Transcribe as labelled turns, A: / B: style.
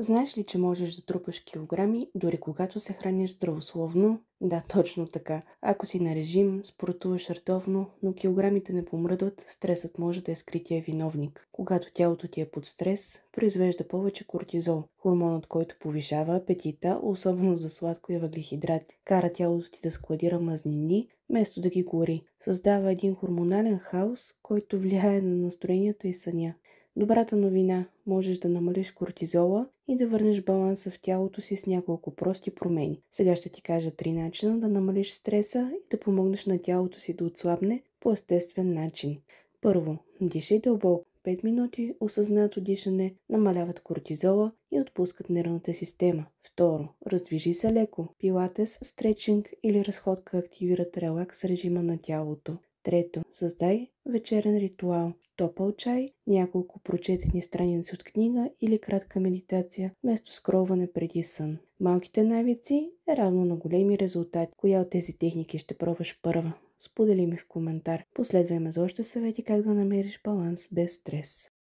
A: Знаеш ли, че можеш да трупаш килограми, дори когато се храниш здравословно? Да, точно така. Ако си на режим, спортуваш редовно, но килограмите не помръдват, стресът може да е скрития виновник. Когато тялото ти е под стрес, произвежда повече кортизол, хормонът, който повишава апетита, особено за сладко и въглехидрати. Кара тялото ти да складира мазнини, вместо да ги гори. Създава един хормонален хаос, който влияе на настроението и съня. Добрата новина – можеш да намалиш кортизола и да върнеш баланса в тялото си с няколко прости промени. Сега ще ти кажа 3 начина да намалиш стреса и да помогнеш на тялото си да отслабне по естествен начин. Първо, дишай дълбоко. 5 минути осъзнато дишане намаляват кортизола и отпускат нервната система. Второ, раздвижи се леко. Пилатес, стречинг или разходка активират релакс режима на тялото. Трето, създай вечерен ритуал. Топъл чай, няколко прочетени страници от книга или кратка медитация, вместо скролване преди сън. Малките навици е равно на големи резултати. Коя от тези техники ще пробваш първа? Сподели ми в коментар. Последвай ме за още съвети как да намериш баланс без стрес.